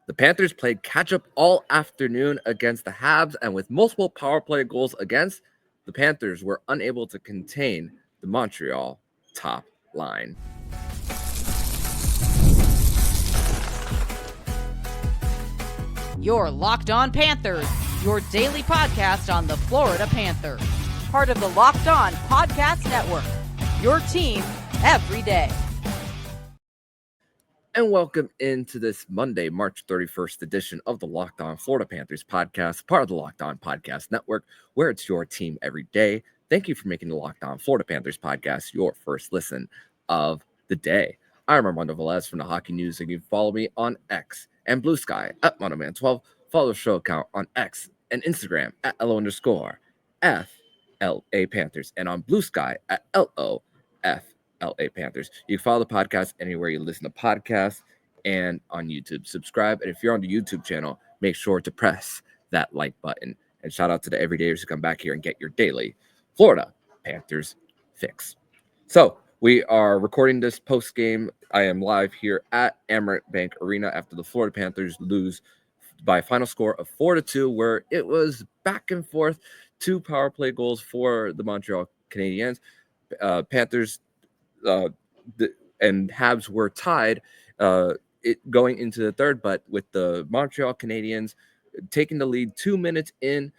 The Panthers played catch-up all afternoon against the Habs, and with multiple power play goals against, the Panthers were unable to contain the Montreal top line. You're Locked On Panthers, your daily podcast on the Florida Panthers. Part of the Locked On Podcast Network, your team every day. And welcome into this Monday, March 31st edition of the Locked On Florida Panthers podcast, part of the Locked On Podcast Network, where it's your team every day. Thank you for making the Locked On Florida Panthers podcast your first listen of the day. I'm Armando Velez from the Hockey News, and you can follow me on X and Blue Sky at MondoMan12. Follow the show account on X and Instagram at LO_FLA Panthers, and on Blue Sky at LOFLA Panthers. You can follow the podcast anywhere you listen to podcasts and on YouTube. Subscribe. And if you're on the YouTube channel, make sure to press that like button. And shout out to the everydayers who come back here and get your daily Florida Panthers fix. So we are recording this post game. I am live here at Amerant Bank Arena after the Florida Panthers lose by a final score of 4-2, where it was back and forth, 2 power play goals for the Montreal Canadiens. Panthers and Habs were tied going into the third, but with the Montreal Canadiens taking the lead 2 minutes in,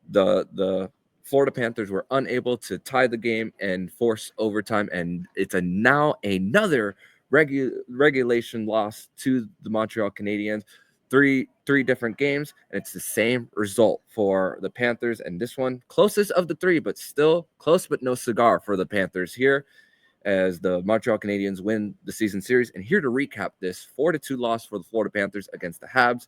the Florida Panthers were unable to tie the game and force overtime, and it's now another regulation loss to the Montreal Canadiens. Three different games, and it's the same result for the Panthers, and this one closest of the 3, but still close but no cigar for the Panthers here, as the Montreal Canadiens win the season series. And here to recap this 4-2 loss for the Florida Panthers against the Habs,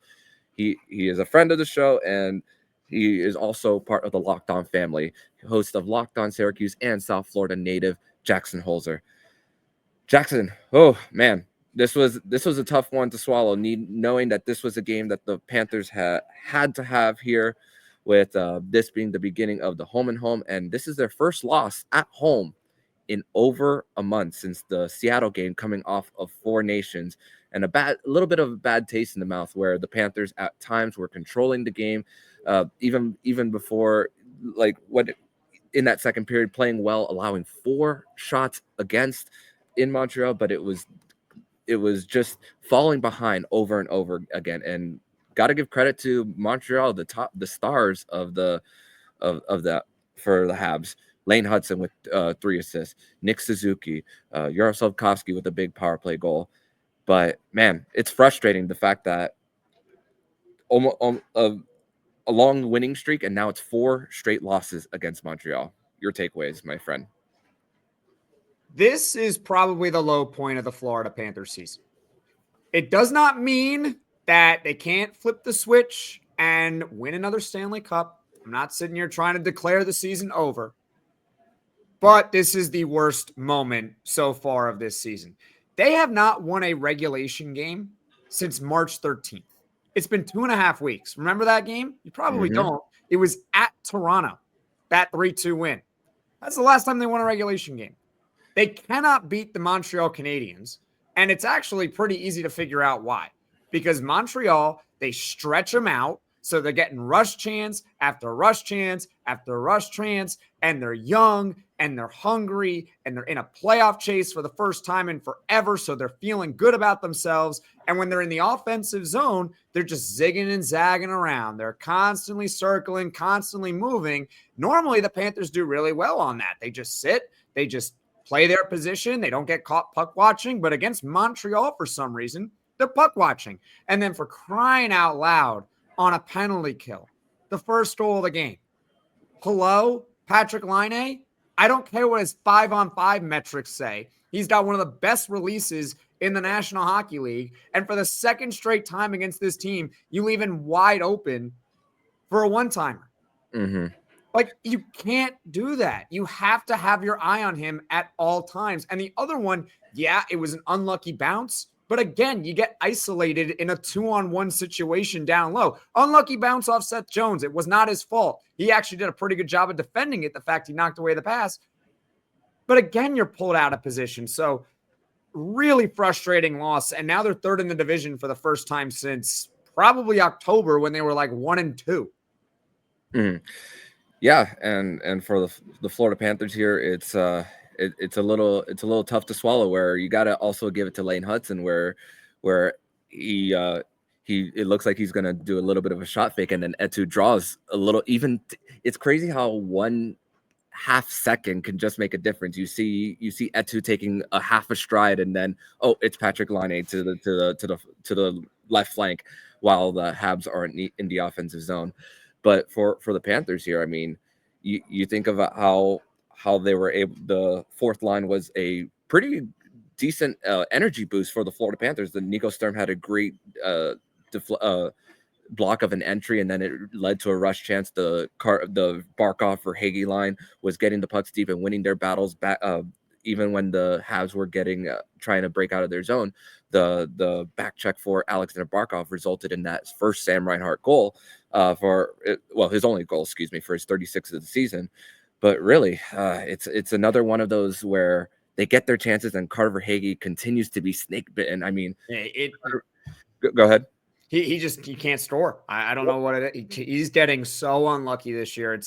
he is a friend of the show, and he is also part of the Locked On family, host of Locked On Syracuse and South Florida native Jackson Holzer. Jackson, oh man, this was a tough one to swallow, knowing that this was a game that the Panthers had to have here, with this being the beginning of the home and home, and this is their first loss at home in over a month since the Seattle game, coming off of 4 nations, and a little bit of a bad taste in the mouth, where the Panthers at times were controlling the game, even before, like, what in that second period, playing well, allowing 4 shots against in Montreal, but it was just falling behind over and over again. And got to give credit to Montreal, the stars of that for the Habs. Lane Hutson with 3 assists, Nick Suzuki, Yaroslav Kovsky with a big power play goal. But man, it's frustrating, the fact that almost a long winning streak, and now it's 4 straight losses against Montreal. Your takeaways, my friend? This is probably the low point of the Florida Panthers season. It does not mean that they can't flip the switch and win another Stanley Cup. I'm not sitting here trying to declare the season over. But this is the worst moment so far of this season. They have not won a regulation game since March 13th. It's been 2.5 weeks. Remember that game? You probably don't. It was at Toronto, that 3-2 win. That's the last time they won a regulation game. They cannot beat the Montreal Canadiens, and it's actually pretty easy to figure out why. Because Montreal, they stretch them out, so they're getting rush chance after rush chance after rush chance, and they're young, and they're hungry, and they're in a playoff chase for the first time in forever, so they're feeling good about themselves. And when they're in the offensive zone, they're just zigging and zagging around. They're constantly circling, constantly moving. Normally, the Panthers do really well on that. They just sit, they just play their position. They don't get caught puck watching. But against Montreal, for some reason, they're puck watching. And then, for crying out loud, on a penalty kill, the first goal of the game. Hello, Patrik Laine? I don't care what his 5-on-5 metrics say. He's got one of the best releases in the National Hockey League. And for the second straight time against this team, you leave him wide open for a one-timer. Like, you can't do that. You have to have your eye on him at all times. And the other one, yeah, it was an unlucky bounce. But again, you get isolated in a 2-on-1 situation down low. Unlucky bounce off Seth Jones. It was not his fault. He actually did a pretty good job of defending it, the fact he knocked away the pass. But again, you're pulled out of position. So really frustrating loss. And now they're third in the division for the first time since probably October when they were like 1-2. Mm. Yeah, and for the Florida Panthers here, it's a little tough to swallow. Where you got to also give it to Lane Hutson, where he it looks like he's gonna do a little bit of a shot fake, and then Etu draws a little. It's crazy how 1/2 second can just make a difference. You see Etu taking a half a stride, and then it's Patrik Laine to the left flank, while the Habs are in the offensive zone. But for the Panthers here, I mean, you think of how they were able. The fourth line was a pretty decent energy boost for the Florida Panthers. The Nico Sturm had a great block of an entry, and then it led to a rush chance. The Barkov or Hagee line was getting the pucks deep and winning their battles back. Even when the Habs were trying to break out of their zone, the back check for Alexander Barkov resulted in that first Sam Reinhart goal, his only goal, for his 36th of the season. But really, it's another one of those where they get their chances, and Carter Hagee continues to be snake bitten. I mean, go ahead. He can't score. I don't know what it is. He's getting so unlucky this year.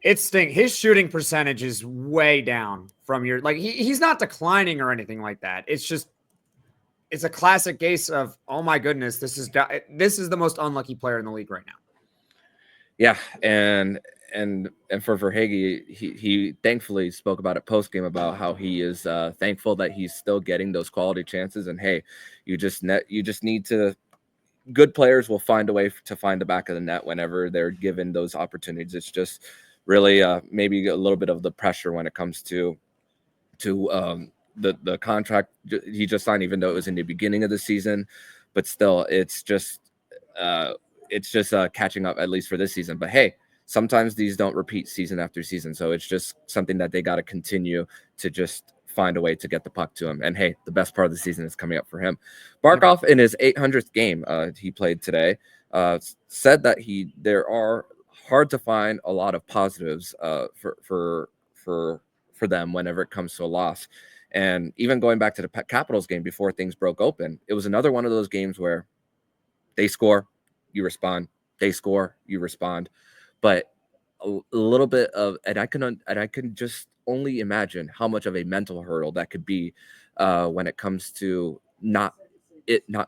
His shooting percentage is way down from he's not declining or anything like that. It's a classic case of, oh my goodness, this is the most unlucky player in the league right now. Yeah, and for Verhaeghe, he thankfully spoke about it post game about how he is thankful that he's still getting those quality chances. And hey, you just need to. Good players will find a way to find the back of the net whenever they're given those opportunities. It's just really maybe a little bit of the pressure when it comes to the contract he just signed, even though it was in the beginning of the season. But still, it's just catching up, at least for this season. But hey, sometimes these don't repeat season after season, so it's just something that they got to continue to just find a way to get the puck to him. And hey, the best part of the season is coming up for him. Barkov, in his 800th game he played today, said that there are hard to find a lot of positives for them whenever it comes to a loss. And even going back to the Capitals game before things broke open, it was another one of those games where they score, you respond, they score, you respond. But a little bit of, and I can just only imagine how much of a mental hurdle that could be when it comes to not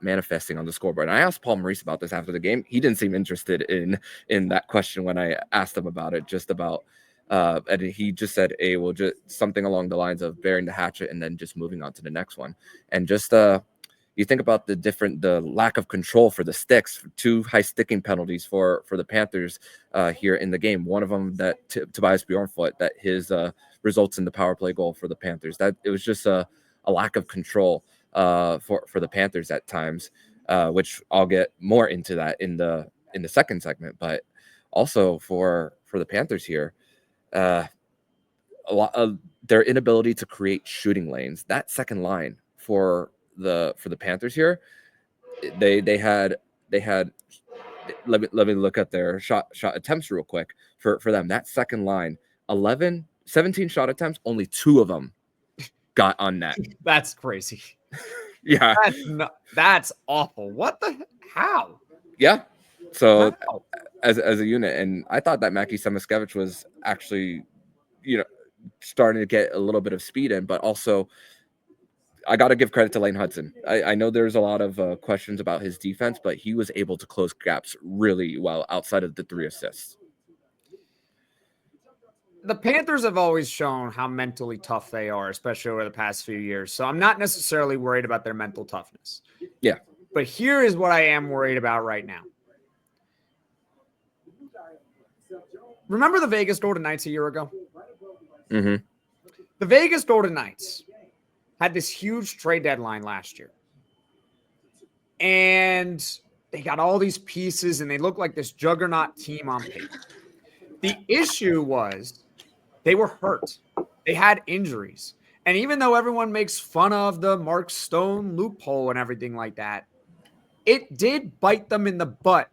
manifesting on the scoreboard. And I asked Paul Maurice about this after the game. He didn't seem interested in that question when I asked him about it, just about and he just said, hey, well, just something along the lines of burying the hatchet and then just moving on to the next one. And just you think about the lack of control for the sticks, 2 high sticking penalties for the Panthers here in the game. One of them that Tobias Bjornfot, that his results in the power play goal for the Panthers. That it was just a lack of control for the Panthers at times, which I'll get more into that in the second segment. But also for the Panthers here, a lot of their inability to create shooting lanes. That second line for the Panthers here, they had let me look at their shot attempts real quick for them. That second line, 17 shot attempts, only 2 of them got on net. That's crazy. Yeah, that's awful. What the how? Yeah. So wow. as a unit, and I thought that Mackie Semiskevich was actually, starting to get a little bit of speed in, but also I got to give credit to Lane Hutson. I know there's a lot of questions about his defense, but he was able to close gaps really well outside of the 3 assists. The Panthers have always shown how mentally tough they are, especially over the past few years. So I'm not necessarily worried about their mental toughness. Yeah. But here is what I am worried about right now. Remember the Vegas Golden Knights a year ago? Mm-hmm. The Vegas Golden Knights had this huge trade deadline last year. And they got all these pieces, and they look like this juggernaut team on paper. The issue was they were hurt. They had injuries. And even though everyone makes fun of the Mark Stone loophole and everything like that, it did bite them in the butt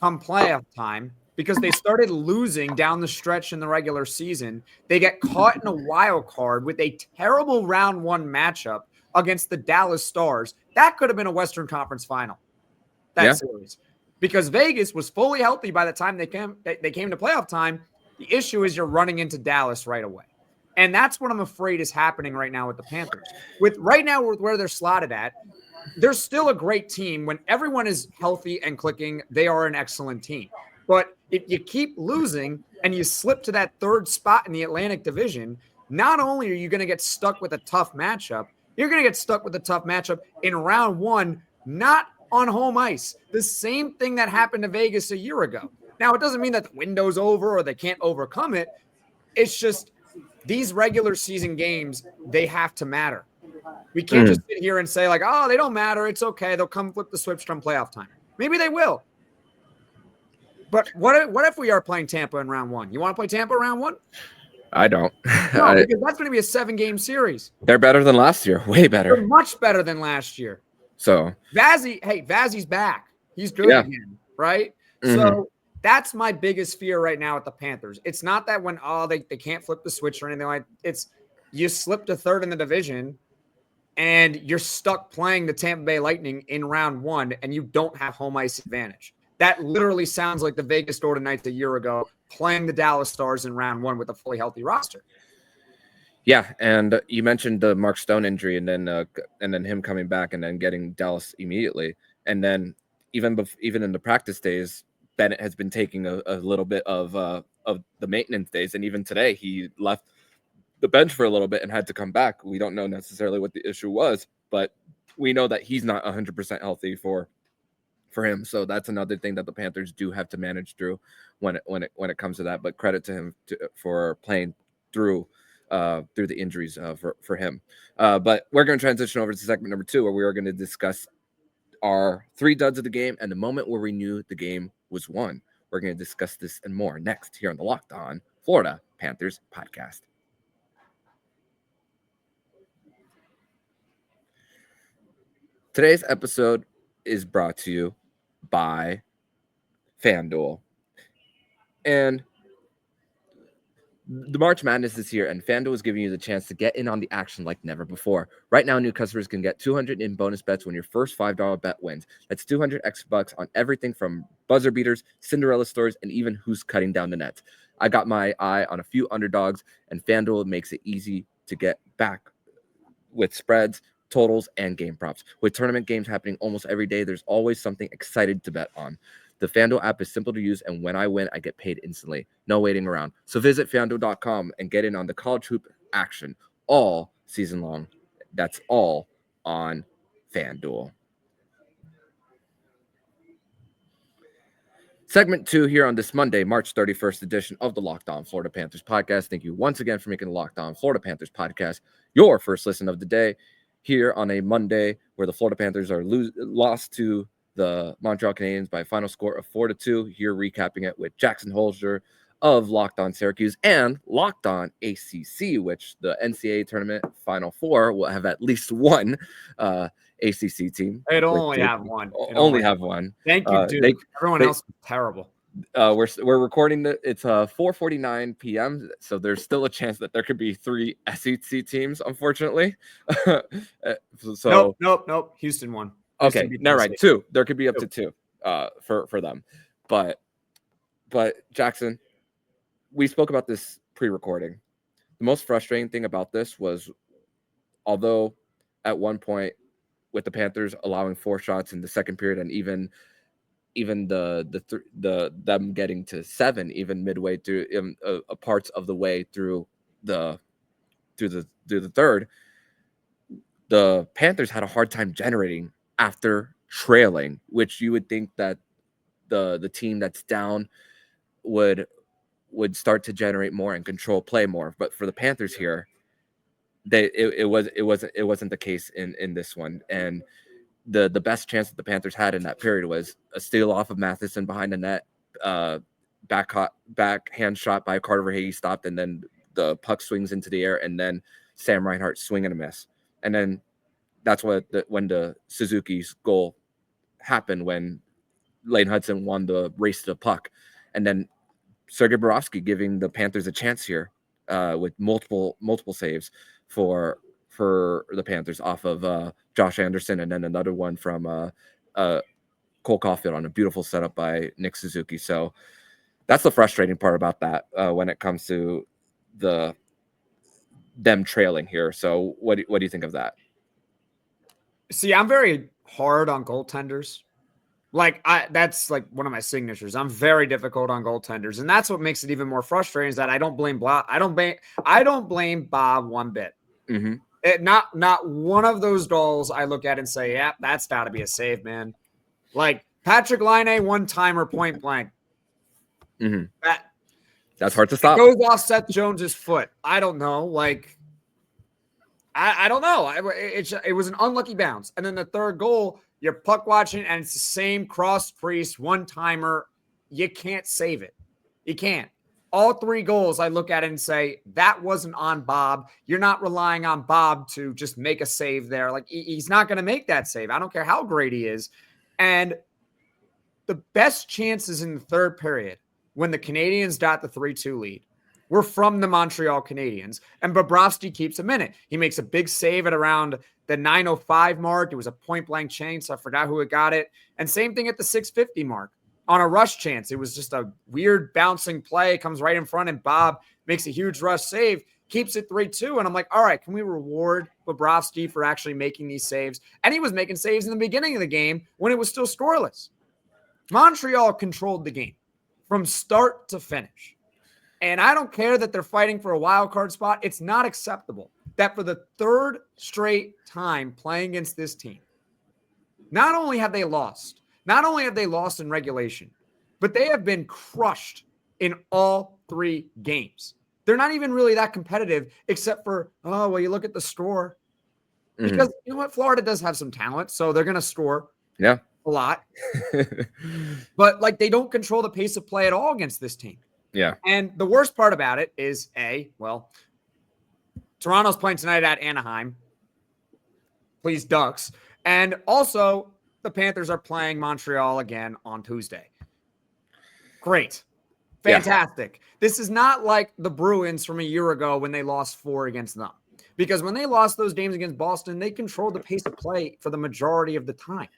come playoff time because they started losing down the stretch in the regular season. They get caught in a wild card with a terrible round one matchup against the Dallas Stars. That could have been a Western Conference final, that series, because Vegas was fully healthy by the time they came to playoff time. The issue is you're running into Dallas right away. And that's what I'm afraid is happening right now with the Panthers. With where they're slotted at, they're still a great team. When everyone is healthy and clicking, they are an excellent team. But if you keep losing and you slip to that third spot in the Atlantic Division, not only are you going to get stuck with a tough matchup, you're going to get stuck with a tough matchup in round one, not on home ice. The same thing that happened to Vegas a year ago. Now, it doesn't mean that the window's over or they can't overcome it. It's just these regular season games, they have to matter. We can't just sit here and say like, oh, they don't matter. It's okay. They'll come flip the switch come playoff time. Maybe they will. But what if we are playing Tampa in round one? You want to play Tampa round one? I don't. No, because that's going to be a 7-game series. They're better than last year. Way better. They're much better than last year. So Vazzy's back. He's good again, right? So that's my biggest fear right now with the Panthers. It's not that when they can't flip the switch or anything like it's you slip to third in the division and you're stuck playing the Tampa Bay Lightning in round one and you don't have home ice advantage. That literally sounds like the Vegas Golden Knights a year ago playing the Dallas Stars in round one with a fully healthy roster. Yeah, and you mentioned the Mark Stone injury, and then him coming back, and then getting Dallas immediately, and then even in the practice days, Bennett has been taking a little bit of the maintenance days, and even today he left the bench for a little bit and had to come back. We don't know necessarily what the issue was, but we know that he's not 100% healthy for him. So that's another thing that the Panthers do have to manage through when it comes to that. But credit to him for playing through the injuries for him. But we're going to transition over to segment number 2, where we are going to discuss our 3 duds of the game and the moment where we knew the game was won. We're going to discuss this and more next here on the Locked On Florida Panthers podcast. Today's episode is brought to you by FanDuel. And the March Madness is here, and FanDuel is giving you the chance to get in on the action like never before. Right now, new customers can get $200 in bonus bets when your first $5 bet wins. That's $200 extra bucks on everything from buzzer beaters, Cinderella stories, and even who's cutting down the nets. I got my eye on a few underdogs, and FanDuel makes it easy to get back with spreads, totals, and game props. With tournament games happening almost every day, there's always something exciting to bet on. The FanDuel app is simple to use, and when I win, I get paid instantly. No waiting around. So visit FanDuel.com and get in on the college hoop action all season long. That's all on FanDuel. Segment 2 here on this Monday, March 31st edition of the Locked On Florida Panthers podcast. Thank you once again for making the Locked On Florida Panthers podcast your first listen of the day here on a Monday where the Florida Panthers are lost to the Montreal Canadiens by a final score of 4-2. Here recapping it with Jackson Holzer of Locked On Syracuse and Locked On ACC, which the NCAA tournament Final Four will have at least one ACC team. It'll only have one. Only have one. Thank you, dude. Everyone else is terrible. We're recording it's 4:49 p.m. So there's still a chance that there could be 3 SEC teams, unfortunately. Nope. Houston won. Okay, no, right. 2. There could be up to 2 for them. But Jackson, we spoke about this pre-recording. The most frustrating thing about this was, although at one point with the Panthers allowing 4 shots in the second period, and even them getting to 7 even midway through parts of the way through the third, the Panthers had a hard time generating after trailing, which you would think that the team that's down would start to generate more and control play more. But for the Panthers here, it wasn't the case in this one. And the best chance that the Panthers had in that period was a steal off of Matheson behind the net, backhand shot by Carter Verhaeghe stopped, and then the puck swings into the air, and then Sam Reinhart swing and a miss. And then that's when the Suzuki's goal happened, when Lane Hutson won the race to the puck. and then Sergei Bobrovsky giving the Panthers a chance here with multiple saves for the Panthers off of Josh Anderson, and then another one from Cole Caulfield on a beautiful setup by Nick Suzuki. So that's the frustrating part about that when it comes to them trailing here. So what do you think of that? See, I'm very hard on goaltenders. That's like one of my signatures. I'm very difficult on goaltenders, and that's what makes it even more frustrating. Is that I don't blame Bob. I don't blame Bob one bit. Mm-hmm. Not one of those goals I look at and say, "Yeah, that's got to be a save, man." Like Patrik Laine, one-timer, point blank. Mm-hmm. That's hard to stop. It goes off Seth Jones's foot. I don't know. Like, I don't know. It was an unlucky bounce. And then the third goal, you're puck watching, and it's the same cross crease, one-timer. You can't save it. You can't. All three goals, I look at it and say, that wasn't on Bob. You're not relying on Bob to just make a save there. Like, he's not going to make that save. I don't care how great he is. And the best chances in the third period, when the Canadiens got the 3-2 lead, were from the Montreal Canadiens, and Bobrovsky keeps a minute. He makes a big save at around the 9:05 mark. It was a point-blank chance, so I forgot who had got it. And same thing at the 6:50 mark on a rush chance. It was just a weird bouncing play, comes right in front, and Bob makes a huge rush save, keeps it 3-2. And I'm like, all right, can we reward Bobrovsky for actually making these saves? And he was making saves in the beginning of the game when it was still scoreless. Montreal controlled the game from start to finish. And I don't care that they're fighting for a wild card spot. It's not acceptable that for the third straight time playing against this team, not only have they lost in regulation, but they have been crushed in all three games. They're not even really that competitive, except for, you look at the score. Mm-hmm. Because you know what? Florida does have some talent, so they're going to score. Yeah. A lot. But like, they don't control the pace of play at all against this team. Yeah. And the worst part about it is Toronto's playing tonight at Anaheim. Please, Ducks. And also the Panthers are playing Montreal again on Tuesday. Great. Fantastic. Yeah. This is not like the Bruins from a year ago when they lost 4 against them. Because when they lost those games against Boston, they controlled the pace of play for the majority of the time.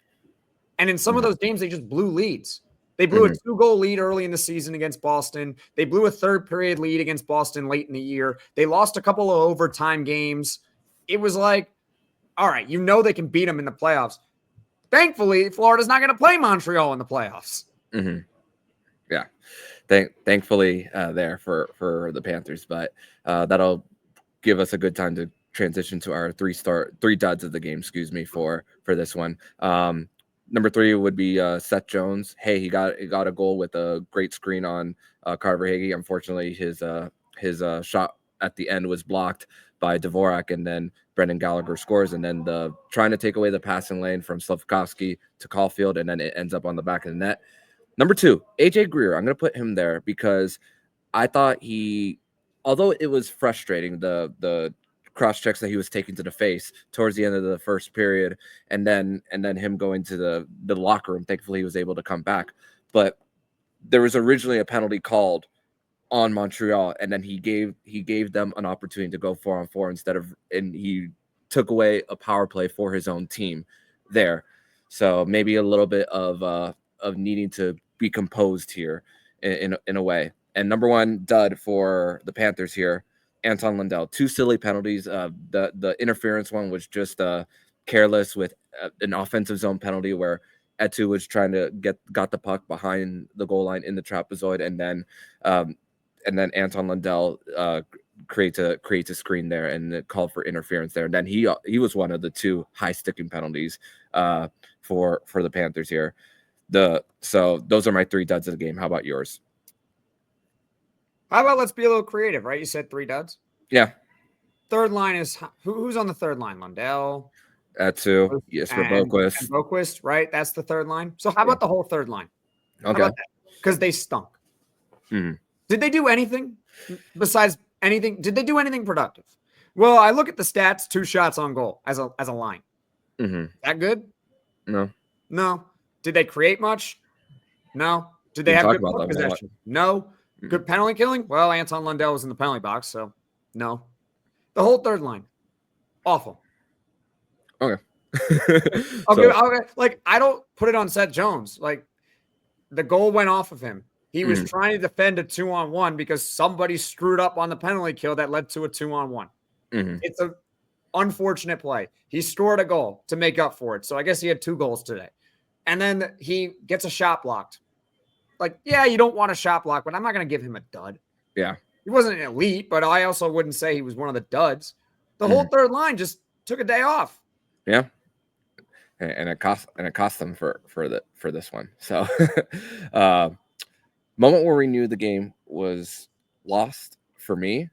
And in some of those games, they just blew leads. They blew a 2-goal lead early in the season against Boston. They blew a third period lead against Boston late in the year. They lost a couple of overtime games. It was like, all right, they can beat them in the playoffs. Thankfully, Florida's not going to play Montreal in the playoffs. Mm-hmm. Yeah. Thankfully there for the Panthers, but that'll give us a good time to transition to our three duds of the game, for this one. Number 3 would be Seth Jones. Hey, he got a goal with a great screen on Carver Hagee. Unfortunately, his shot at the end was blocked by Dvorak, and then Brendan Gallagher scores, and then trying to take away the passing lane from Slafkovsky to Caulfield, and then it ends up on the back of the net. Number 2, AJ Greer. I'm going to put him there because I thought although it was frustrating, the cross checks that he was taking to the face towards the end of the first period, and then him going to the locker room. Thankfully, he was able to come back. But there was originally a penalty called on Montreal, and then he gave them an opportunity to go 4-on-4 and he took away a power play for his own team there. So maybe a little bit of needing to be composed here in a way. And number 1 dud for the Panthers here, Anton Lundell. 2 silly penalties. The interference one was just careless with an offensive zone penalty where Etu was trying to got the puck behind the goal line in the trapezoid, and then Anton Lundell creates a screen there and it called for interference there. And then he was one of the 2 high sticking penalties for the Panthers here. So those are my 3 duds of the game. How about yours? How about let's be a little creative, right? You said 3 duds? Yeah. Third line is who's on the third line? Lundell. Etu. Yes, for Boquist. Boquist, right? That's the third line. So how about the whole third line? Okay. Because they stunk. Mm-hmm. Did they do anything besides anything? Did they do anything productive? Well, I look at the stats: 2 shots on goal as a line. Mm-hmm. That good? No. Did they create much? No. Did they Didn't have talk good about puck them a lot. possession? No. Good penalty killing? Well, Anton Lundell was in the penalty box, so no. The whole third line, awful. Okay. I don't put it on Seth Jones. Like, the goal went off of him. He was trying to defend a 2-on-1 because somebody screwed up on the penalty kill that led to a 2-on-1. It's an unfortunate play. He scored a goal to make up for it. So I guess he had 2 goals today. And then he gets a shot blocked. Like, yeah, you don't want a shot block, but I'm not going to give him a dud. Yeah. He wasn't an elite, but I also wouldn't say he was one of the duds. The whole third line just took a day off. Yeah. And it cost them for this one. So moment where we knew the game was lost for me,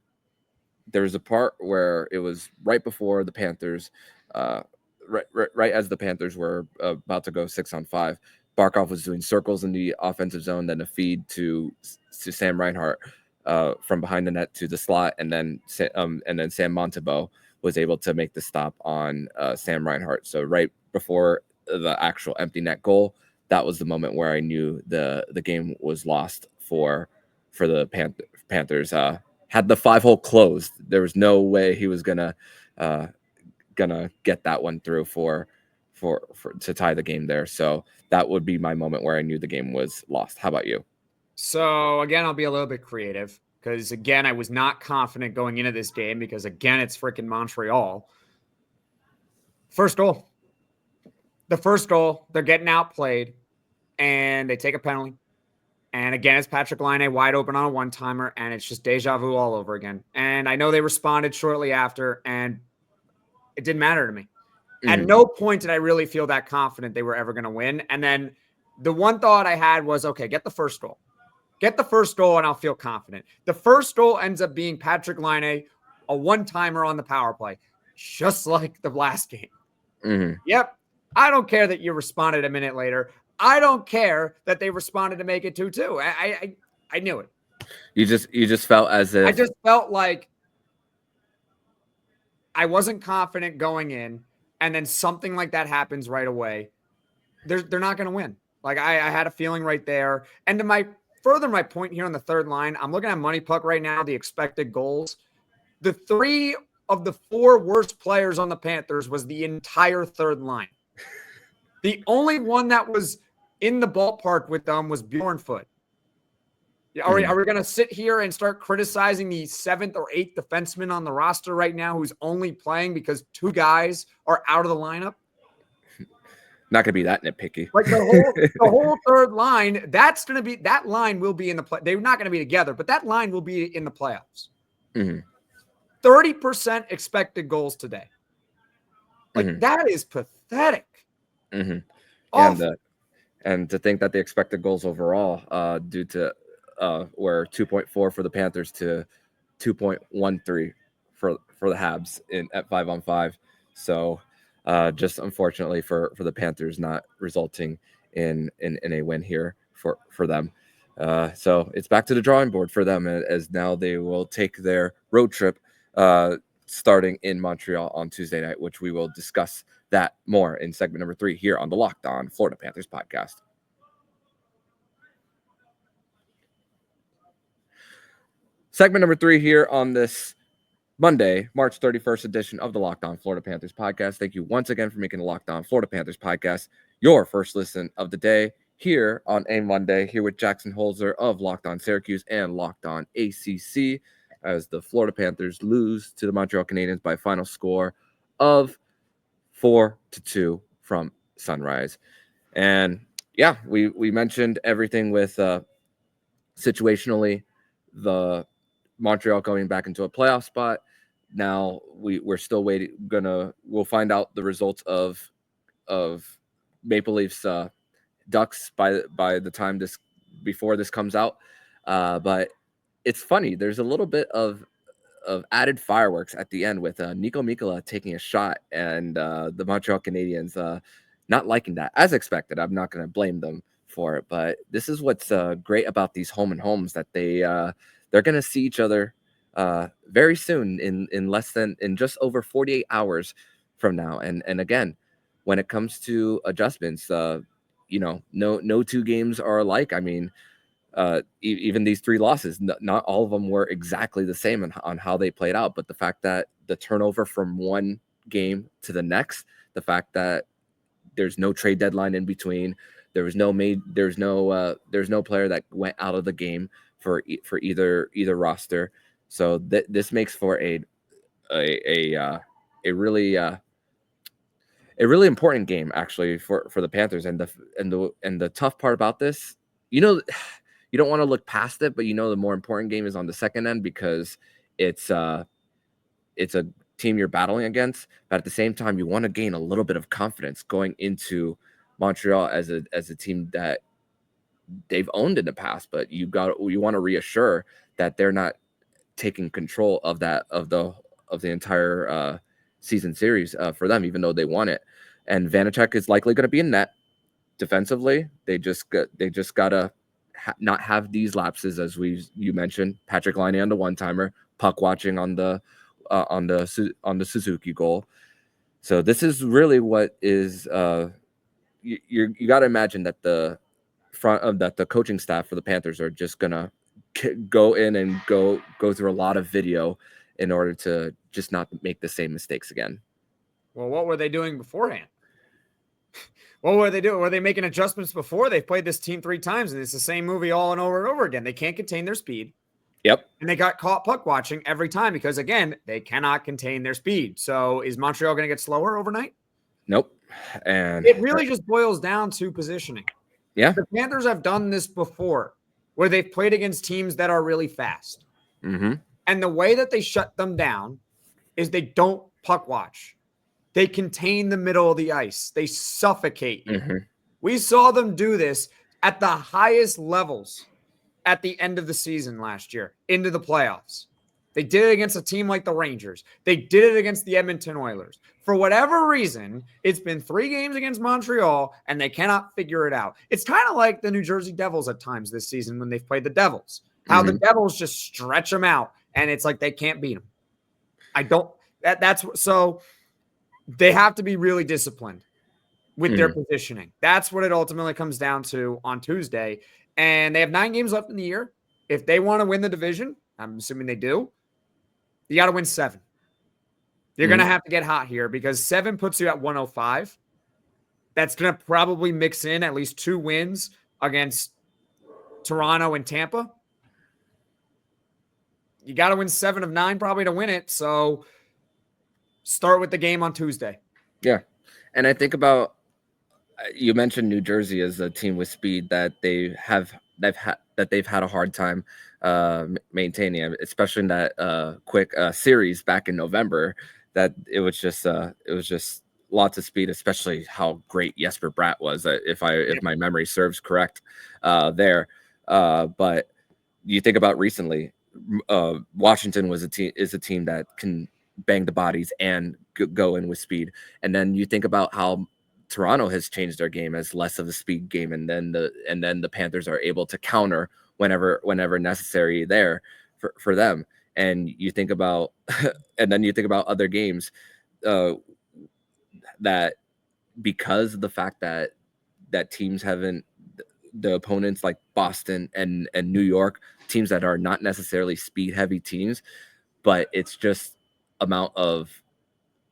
there was a part where it was right before the Panthers, right as the Panthers were about to go 6-on-5. Barkov was doing circles in the offensive zone, then a feed to Sam Reinhart from behind the net to the slot, and then Sam Montembeault was able to make the stop on Sam Reinhart. So right before the actual empty net goal, that was the moment where I knew the game was lost for the Panthers. Had the 5-hole closed, there was no way he was gonna get that one through for to tie the game there. So that would be my moment where I knew the game was lost. How about you? So again, I'll be a little bit creative because again, I was not confident going into this game because again, it's freaking Montreal. First goal. The first goal, they're getting outplayed and they take a penalty. And again, it's Patrik Laine wide open on a one-timer, and it's just deja vu all over again. And I know they responded shortly after, and it didn't matter to me. At no point did I really feel that confident they were ever going to win. And then the one thought I had was, okay, get the first goal. Get the first goal, and I'll feel confident. The first goal ends up being Patrik Laine, a one-timer on the power play, just like the last game. Yep. I don't care that you responded a minute later. I don't care that they responded to make it 2-2. I knew it. You just felt as if I just felt like I wasn't confident going in, and then something like that happens right away. They're not going to win. Like I had a feeling right there. And to my point here on the third line, I'm looking at Money Puck right now, the expected goals. The 3 of the 4 worst players on the Panthers was the entire third line. The only one that was in the ballpark with them was Bjornfoot. Are we going to sit here and start criticizing the 7th or 8th defenseman on the roster right now who's only playing because 2 guys are out of the lineup? Not going to be that nitpicky. Like the whole third line, that line will be in the play. They're not going to be together, but that line will be in the playoffs. 30% expected goals today. Like that is pathetic. And to think that the expected goals overall, due to were 2.4 for the Panthers to 2.13 for the Habs at 5-on-5. So just unfortunately for the Panthers, not resulting in a win here for them. So it's back to the drawing board for them, as now they will take their road trip starting in Montreal on Tuesday night, which we will discuss that more in segment number 3 here on the Locked On Florida Panthers podcast. Segment number 3 here on this Monday, March 31st edition of the Locked On Florida Panthers podcast. Thank you once again for making the Locked On Florida Panthers podcast your first listen of the day here on a Monday, here with Jackson Holzer of Locked On Syracuse and Locked On ACC, as the Florida Panthers lose to the Montreal Canadiens by a final score of 4-2 from Sunrise. And yeah, we mentioned everything with situationally the Montreal going back into a playoff spot. Now we're still waiting. We'll find out the results of Maple Leafs Ducks by the time before this comes out. But it's funny. There's a little bit of added fireworks at the end with Niko Mikkola taking a shot, and the Montreal Canadiens not liking that, as expected. I'm not going to blame them for it, but this is what's great about these home and homes, that they're going to see each other very soon in just over 48 hours from now. And again, when it comes to adjustments, no two games are alike. I mean, even these 3 losses, not all of them were exactly the same on how they played out. But the fact that the turnover from one game to the next, the fact that there's no trade deadline in between, there's no player that went out of the game for either roster. So this makes for a really important game actually for the Panthers. And the tough part about this, you don't want to look past it, but the more important game is on the second end, because it's a team you're battling against. But at the same time, you want to gain a little bit of confidence going into Montreal as a team that they've owned in the past, but you want to reassure that they're not taking control of the entire season series for them, even though they won it. And Vanacek is likely going to be in net. Defensively, they just gotta not have these lapses, as you mentioned. Patrik Laine on the one-timer, puck watching on the Suzuki goal. So this is really what is you got to imagine that the coaching staff for the Panthers are just gonna go in and go through a lot of video in order to just not make the same mistakes again. Well, what were they doing beforehand? What were they doing? Were they making adjustments before? They've played this team 3 times, and it's the same movie all and over again. They can't contain their speed. Yep. And they got caught puck watching every time because, again, they cannot contain their speed. So is Montreal going to get slower overnight? Nope. And it really just boils down to positioning. Yeah. The Panthers have done this before where they've played against teams that are really fast. Mm-hmm. And the way that they shut them down is they don't puck watch. They contain the middle of the ice. They suffocate you. Mm-hmm. We saw them do this at the highest levels at the end of the season last year into the playoffs. They did it against a team like the Rangers. They did it against the Edmonton Oilers. For whatever reason, it's been 3 games against Montreal, and they cannot figure it out. It's kind of like the New Jersey Devils at times this season when they've played the Devils. How the Devils just stretch them out, and it's like they can't beat them. So they have to be really disciplined with their positioning. That's what it ultimately comes down to on Tuesday. And they have 9 games left in the year. If they want to win the division, I'm assuming they do, you got to win 7. You're going to have to get hot here because 7 puts you at 105. That's going to probably mix in at least 2 wins against Toronto and Tampa. You got to win 7 of 9 probably to win it. So start with the game on Tuesday. Yeah. And I think about, you mentioned New Jersey as a team with speed that they've had a hard time maintaining, especially in that quick series back in November. That it was just lots of speed, especially how great Jesper Bratt was, if my memory serves correct there. But you think about recently, Washington is a team that can bang the bodies and go in with speed. And then you think about how Toronto has changed their game as less of a speed game, and then the Panthers are able to counter whenever necessary there for them. And you think about other games that, because of the fact that teams haven't, the opponents like Boston and New York, teams that are not necessarily speed heavy teams, but it's just amount of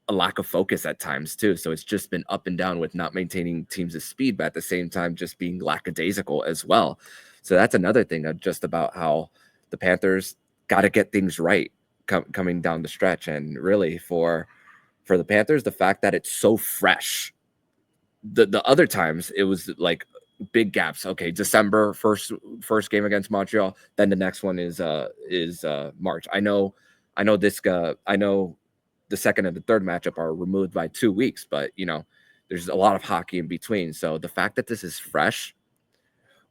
a lack of focus at times too. So it's just been up and down with not maintaining teams' speed, but at the same time just being lackadaisical as well. So that's another thing just about how the Panthers got to get things right coming down the stretch. And really for the Panthers, the fact that it's so fresh. The other times it was like big gaps. Okay, December first game against Montreal, then the next one is March. I know the second and the third matchup are removed by 2 weeks, but there's a lot of hockey in between. So the fact that this is fresh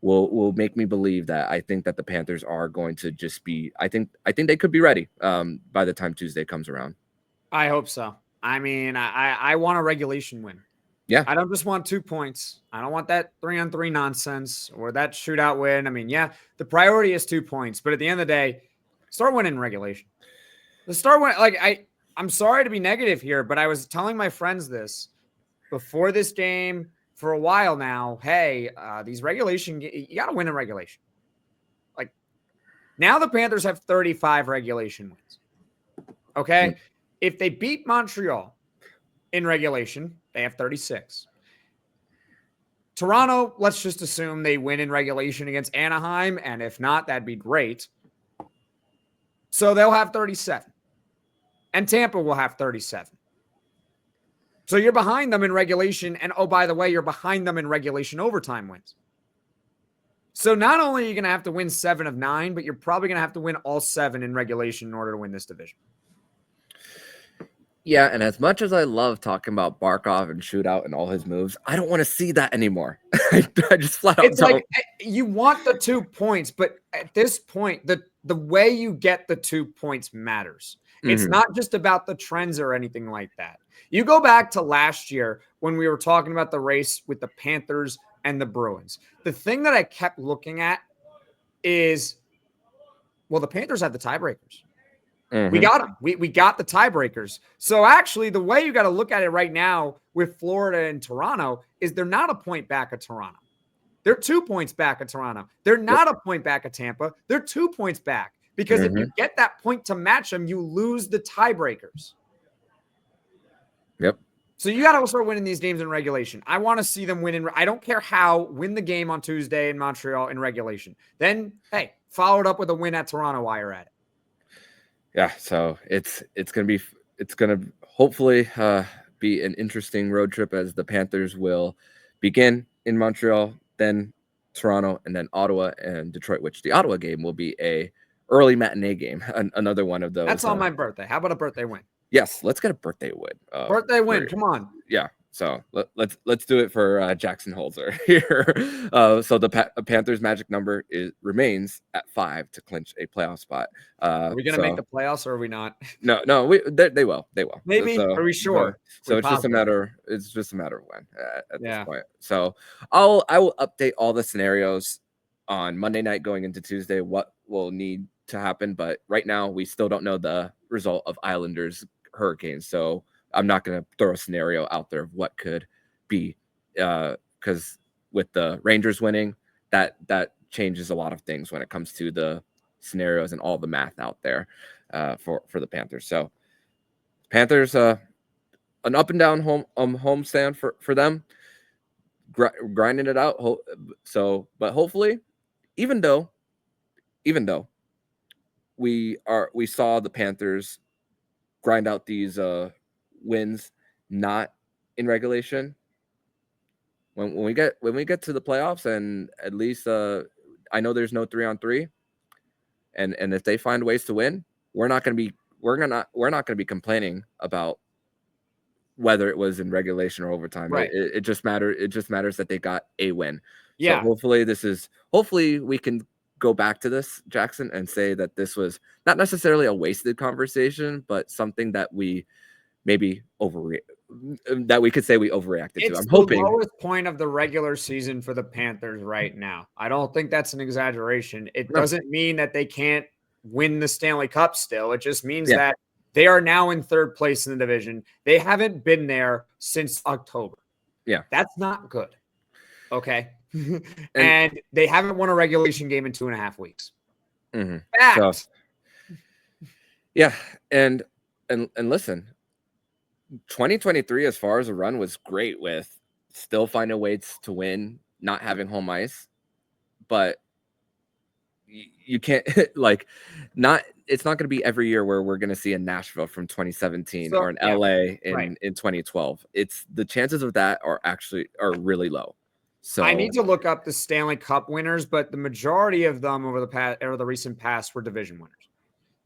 will make me believe that I think that the Panthers are going to just be, I think they could be ready by the time Tuesday comes around. I hope so. I mean, I want a regulation win. Yeah. I don't just want 2 points. I don't want that 3-on-3 nonsense or that shootout win. I mean, yeah, the priority is 2 points, but at the end of the day, start winning regulation. I'm sorry to be negative here, but I was telling my friends this before this game, for a while now, hey, these regulation, you got to win in regulation. Like now the Panthers have 35 regulation wins. Okay. Yep. If they beat Montreal in regulation, they have 36. Toronto, let's just assume they win in regulation against Anaheim. And if not, that'd be great. So they'll have 37. And Tampa will have 37. So you're behind them in regulation. And oh, by the way, you're behind them in regulation overtime wins. So not only are you going to have to win 7 of 9, but you're probably going to have to win all 7 in regulation in order to win this division. Yeah, and as much as I love talking about Barkov and shootout and all his moves, I don't want to see that anymore. I just flat out It's don't. like you want the 2 points, but at this point, the way you get the 2 points matters. It's not just about the trends or anything like that. You go back to last year when we were talking about the race with the Panthers and the Bruins. The thing that I kept looking at is, well, the Panthers had the tiebreakers. We got them. We got the tiebreakers. So actually, the way you got to look at it right now with Florida and Toronto is they're not a point back of Toronto. They're 2 points back of Toronto. They're not a point back of Tampa. They're 2 points back. Because if you get that point to match them, you lose the tiebreakers. Yep. So you got to start winning these games in regulation. I want to see them win I don't care how, win the game on Tuesday in Montreal in regulation. Then, hey, follow it up with a win at Toronto while you're at it. Yeah, so it's gonna hopefully be an interesting road trip as the Panthers will begin in Montreal, then Toronto, and then Ottawa and Detroit. Which the Ottawa game will be a early matinee game, another one of those. That's on my birthday. How about a birthday win? Yes, let's get a birthday win. Birthday win, come on. Yeah, so let's do it for Jackson Holzer here. So the Panthers' magic number remains at 5 to clinch a playoff spot. Are we gonna make the playoffs or are we not? No, they will. Maybe. Are we sure? So it's just a matter. It's just a matter of when at this point. So I will update all the scenarios on Monday night going into Tuesday. What will need to happen, but right now we still don't know the result of Islanders Hurricanes. So I'm not going to throw a scenario out there of what could be, because with the Rangers winning, that changes a lot of things when it comes to the scenarios and all the math out there for the Panthers. So Panthers, an up and down home stand for them, grinding it out. But hopefully, even though we saw the Panthers grind out these wins not in regulation, when we get to the playoffs, and at least I know there's no 3-on-3, and if they find ways to win, we're not going to be complaining about whether it was in regulation or overtime. Right. It just matters that they got a win. Yeah. So hopefully we can go back to this, Jackson, and say that this was not necessarily a wasted conversation, but something that we maybe that we could say we overreacted to. I'm hoping the lowest point of the regular season for the Panthers right now. I don't think that's an exaggeration. It doesn't mean that they can't win the Stanley Cup still. It just means that they are now in 3rd place in the division. They haven't been there since October. Yeah. That's not good. Okay. and they haven't won a regulation game in 2.5 weeks. So, yeah. And listen, 2023 as far as a run was great, with still finding ways to win, not having home ice, but you can't it's not going to be every year where we're going to see a Nashville from 2017 or an LA in 2012. It's the chances of that are really low. So I need to look up the Stanley Cup winners, but the majority of them over the recent past were division winners.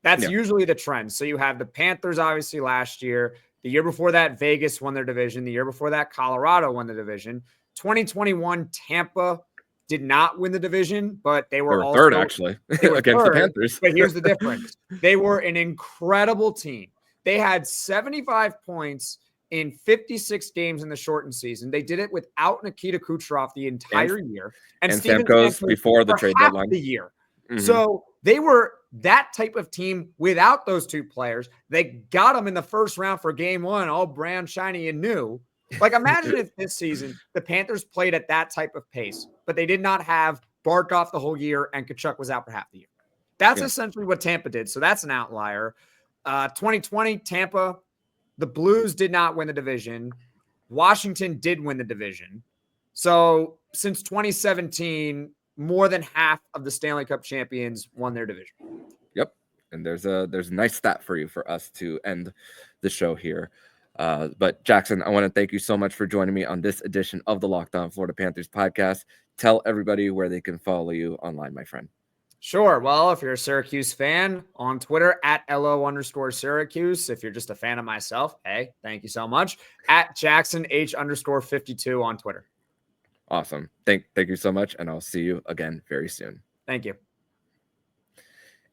That's usually the trend. So you have the Panthers, obviously, last year. The year before that, Vegas won their division. The year before that, Colorado won the division. 2021, Tampa did not win the division, but they were also third, actually, against the Panthers. But here's the difference. They were an incredible team. They had 75 points in 56 games in the shortened season. They did it without Nikita Kucherov the entire year. And Stamkos before the trade deadline. The year. So they were that type of team without those 2 players. They got them in the first round for game 1, all brown, shiny, and new. Like, imagine if this season the Panthers played at that type of pace, but they did not have Barkov the whole year and Tkachuk was out for half the year. That's essentially what Tampa did. So that's an outlier. 2020, Tampa, the Blues did not win the division. Washington did win the division. So since 2017, more than half of the Stanley Cup champions won their division. Yep. And there's a nice stat for you for us to end the show here. But Jackson, I want to thank you so much for joining me on this edition of the Locked On Florida Panthers podcast. Tell everybody where they can follow you online, my friend. Sure. Well, if you're a Syracuse fan, on Twitter at LO_Syracuse. If you're just a fan of myself, hey, thank you so much. At Jackson H_52 on Twitter. Awesome. Thank you so much. And I'll see you again very soon. Thank you.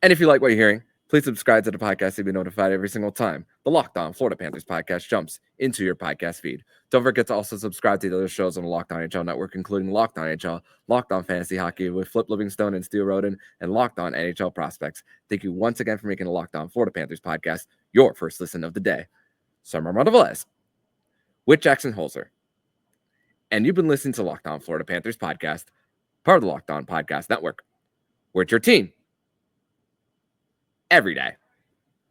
And if you like what you're hearing, please subscribe to the podcast to be notified every single time the Locked On Florida Panthers podcast jumps into your podcast feed. Don't forget to also subscribe to the other shows on the Locked On NHL network, including Locked On NHL, Locked On Fantasy Hockey with Flip Livingstone and Steel Roden, and Locked On NHL Prospects. Thank you once again for making the Locked On Florida Panthers podcast your first listen of the day. So I'm Armando Velez with Jackson Holzer. And you've been listening to Locked On Florida Panthers podcast, part of the Locked On Podcast Network. We're your team every day.